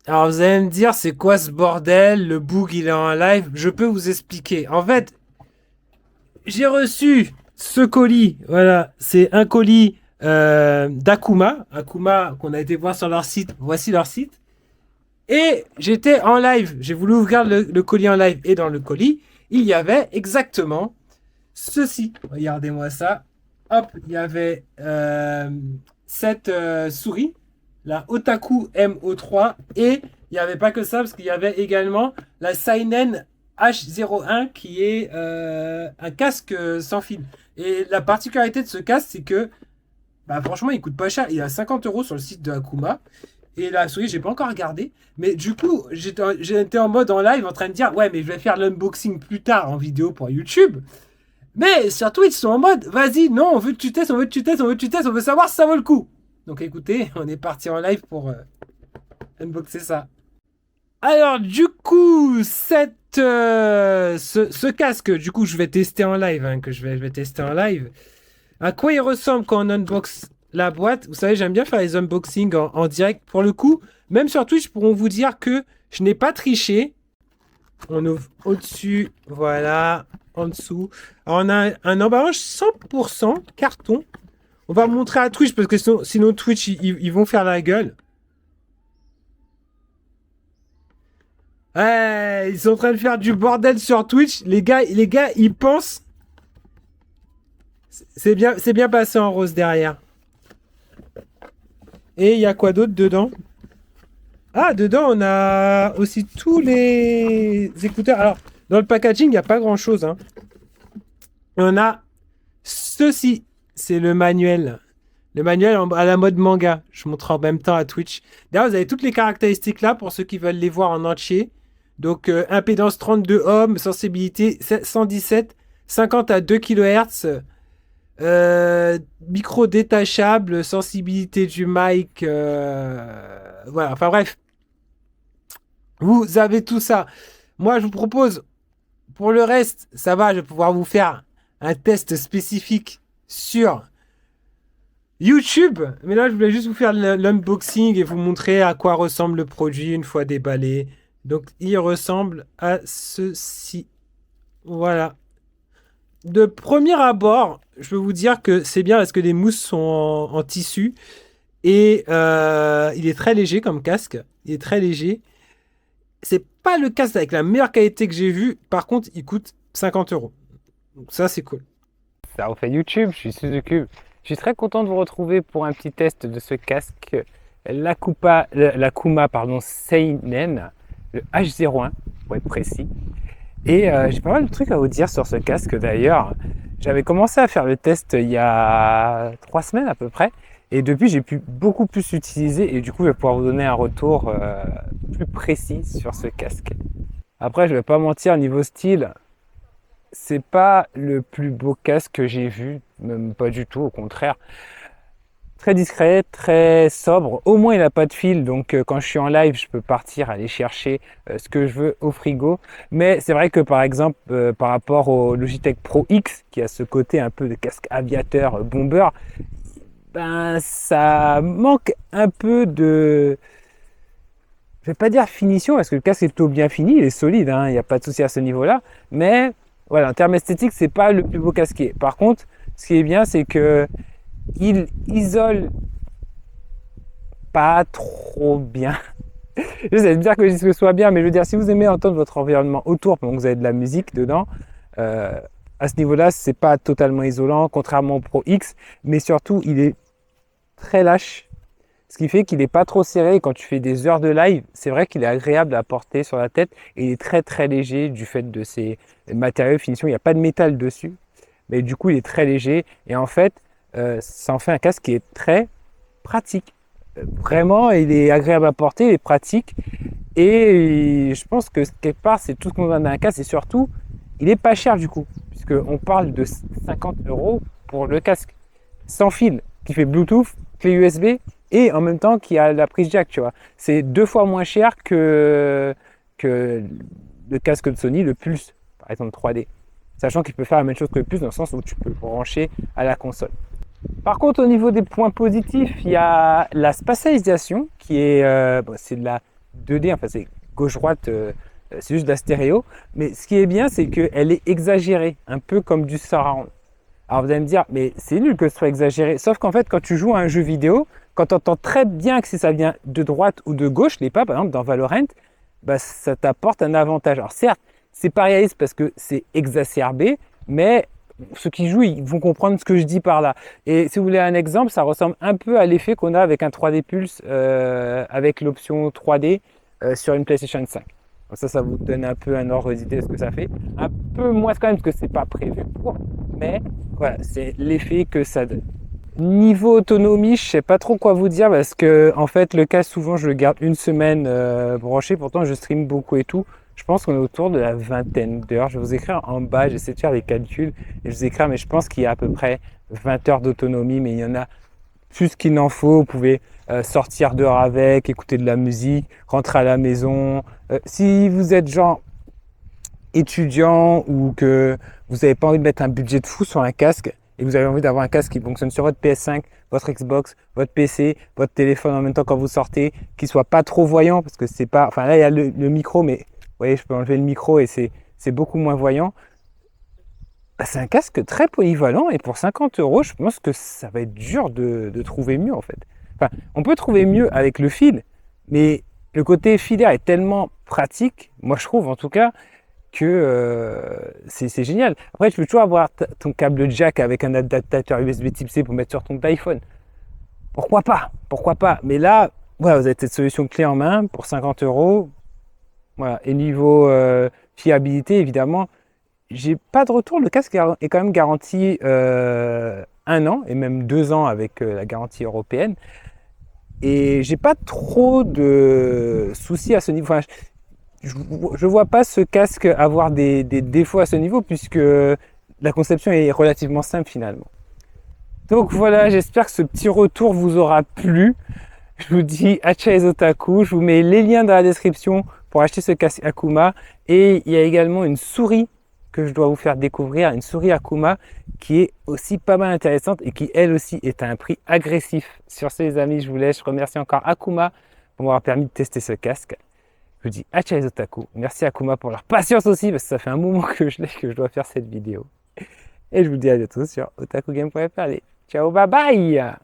Alors vous allez me dire, c'est quoi ce bordel? Le bug il est en live. Je peux vous expliquer. En fait, j'ai reçu ce colis. Voilà, c'est un colis d'Akuma. Akuma qu'on a été voir sur leur site. Voici leur site. Et j'étais en live. J'ai voulu ouvrir le colis en live. Et dans le colis, il y avait exactement ceci. Regardez-moi ça. Hop, il y avait cette souris, la Otaku MO3, et il n'y avait pas que ça, parce qu'il y avait également la Seinen H01, qui est un casque sans fil. Et la particularité de ce casque, c'est que, bah, franchement, il coûte pas cher. Il est à 50 € sur le site de Akuma. Et la souris, j'ai pas encore regardé. Mais du coup, j'étais en mode en live en train de dire, ouais, mais je vais faire l'unboxing plus tard en vidéo pour YouTube. Mais sur Twitch, ils sont en mode, vas-y, non, on veut que tu testes, on veut que tu testes, on veut que tu testes, on veut savoir si ça vaut le coup. Donc écoutez, on est parti en live pour unboxer ça. Alors du coup, ce casque, du coup, je vais tester en live, hein, je vais tester en live. À quoi il ressemble quand on unbox la boîte? Vous savez, j'aime bien faire les unboxings en direct. Pour le coup, même sur Twitch, pourront vous dire que je n'ai pas triché. On ouvre au-dessus, voilà, en dessous. Alors, on a un emballage 100% carton. On va montrer à Twitch parce que sinon Twitch, ils vont faire la gueule. Ouais, ils sont en train de faire du bordel sur Twitch. Les gars, ils pensent. C'est bien passé en rose derrière. Et il y a quoi d'autre dedans? Ah, dedans, on a aussi tous les écouteurs. Alors, dans le packaging, il n'y a pas grand-chose, hein. On a ceci. C'est le manuel. Le manuel à la mode manga. Je montre en même temps à Twitch. D'ailleurs, vous avez toutes les caractéristiques là pour ceux qui veulent les voir en entier. Donc, impédance 32 ohms, sensibilité 117, 50 à 2 kHz, micro détachable, sensibilité du mic. Voilà, enfin bref, vous avez tout ça. Moi, je vous propose, pour le reste, ça va, je vais pouvoir vous faire un test spécifique sur YouTube. Mais là, je voulais juste vous faire l'unboxing et vous montrer à quoi ressemble le produit une fois déballé. Donc, il ressemble à ceci. Voilà. De premier abord, je peux vous dire que c'est bien parce que les mousses sont en tissu et il est très léger comme casque. Il est très léger. C'est pas le casque avec la meilleure qualité que j'ai vu. Par contre, il coûte 50 €. Donc ça, c'est cool. Ça refait YouTube, je suis Suzuki. Je suis très content de vous retrouver pour un petit test de ce casque, l'Akuma pardon, Seinen, le H01 pour être précis. Et j'ai pas mal de trucs à vous dire sur ce casque d'ailleurs. J'avais commencé à faire le test il y a 3 semaines à peu près. Et depuis, j'ai pu beaucoup plus l'utiliser et du coup, je vais pouvoir vous donner un retour plus précis sur ce casque. Après, je vais pas mentir, niveau style, c'est pas le plus beau casque que j'ai vu, même pas du tout, au contraire. Très discret, très sobre. Au moins, il n'a pas de fil, donc quand je suis en live, je peux partir aller chercher ce que je veux au frigo. Mais c'est vrai que par exemple, par rapport au Logitech Pro X, qui a ce côté un peu de casque aviateur bomber, ben ça manque un peu de, je vais pas dire finition, parce que le casque est plutôt bien fini, il est solide, hein, il n'y a pas de souci à ce niveau-là. Mais voilà, en termes esthétiques, c'est pas le plus beau casque. Par contre, ce qui est bien, c'est que il isole pas trop bien. Je sais dire que je dis que ce soit bien, mais je veux dire, si vous aimez entendre votre environnement autour pendant que vous avez de la musique dedans, euh, à ce niveau-là, c'est pas totalement isolant, contrairement au Pro X, mais surtout, il est très lâche, ce qui fait qu'il n'est pas trop serré. Quand tu fais des heures de live, c'est vrai qu'il est agréable à porter sur la tête et il est très très léger du fait de ses matériaux finition. Il n'y a pas de métal dessus, mais du coup, il est très léger et en fait, ça en fait un casque qui est très pratique. Vraiment, il est agréable à porter, il est pratique. Et je pense que quelque part, c'est tout ce qu'on a d'un casque. Et surtout, il est pas cher du coup. Puisqu'on parle de 50 € pour le casque. Sans fil, qui fait Bluetooth, clé USB et en même temps qui a la prise jack, tu vois. C'est 2 fois moins cher que le casque de Sony, le Pulse, par exemple 3D. Sachant qu'il peut faire la même chose que le Pulse dans le sens où tu peux le brancher à la console. Par contre, au niveau des points positifs, il y a la spatialisation qui est, c'est de la 2D, enfin c'est gauche-droite, c'est juste de la stéréo. Mais ce qui est bien, c'est qu'elle est exagérée, un peu comme du surround. Alors vous allez me dire, mais c'est nul que ce soit exagéré. Sauf qu'en fait, quand tu joues à un jeu vidéo, quand tu entends très bien que si ça vient de droite ou de gauche, les pas, par exemple dans Valorant, bah, ça t'apporte un avantage. Alors certes, c'est pas réaliste parce que c'est exacerbé, mais ceux qui jouent, ils vont comprendre ce que je dis par là. Et si vous voulez un exemple, ça ressemble un peu à l'effet qu'on a avec un 3D Pulse, avec l'option 3D sur une PlayStation 5. Donc ça vous donne un peu un ordre d'idée de ce que ça fait. Un peu moins quand même, parce que c'est pas prévu pour, mais voilà, c'est l'effet que ça donne. Niveau autonomie, je sais pas trop quoi vous dire parce que en fait le casque souvent je le garde une semaine branché, pourtant je stream beaucoup et tout. Je pense qu'on est autour de la vingtaine d'heures. Je vais vous écrire en bas, j'essaie de faire les calculs et je vous écrire, mais je pense qu'il y a à peu près 20 heures d'autonomie, mais il y en a plus qu'il n'en faut. Vous pouvez sortir dehors avec, écouter de la musique, rentrer à la maison. Si vous êtes genre étudiant ou que vous n'avez pas envie de mettre un budget de fou sur un casque et vous avez envie d'avoir un casque qui fonctionne sur votre PS5, votre Xbox, votre PC, votre téléphone en même temps quand vous sortez, qui soit pas trop voyant parce que c'est pas, enfin là il y a le micro, mais vous voyez je peux enlever le micro et c'est beaucoup moins voyant. Bah, c'est un casque très polyvalent et pour 50 euros, je pense que ça va être dur de trouver mieux en fait. Enfin, on peut trouver mieux avec le fil, mais le côté filaire est tellement pratique, moi je trouve en tout cas, que c'est génial. Après, tu peux toujours avoir ton câble jack avec un adaptateur USB type C pour mettre sur ton iPhone. Pourquoi pas? Pourquoi pas? Mais là, voilà, vous avez cette solution clé en main pour 50 euros. Voilà. Et niveau fiabilité, évidemment, j'ai pas de retour. Le casque est quand même garanti 1 an et même 2 ans avec la garantie européenne. Et j'ai pas trop de soucis à ce niveau. Enfin, je ne vois pas ce casque avoir des défauts à ce niveau puisque la conception est relativement simple finalement. Donc voilà, j'espère que ce petit retour vous aura plu. Je vous dis Hacha les otaku, je vous mets les liens dans la description pour acheter ce casque Akuma. Et il y a également une souris que je dois vous faire découvrir, une souris Akuma qui est aussi pas mal intéressante et qui elle aussi est à un prix agressif. Sur ce les amis, je vous laisse. Je remercie encore Akuma pour m'avoir permis de tester ce casque. Je vous dis Hacha les otaku. Merci Akuma pour leur patience aussi parce que ça fait un moment que je dois faire cette vidéo. Et je vous dis à bientôt sur otakugame.fr. Allez, ciao, bye bye!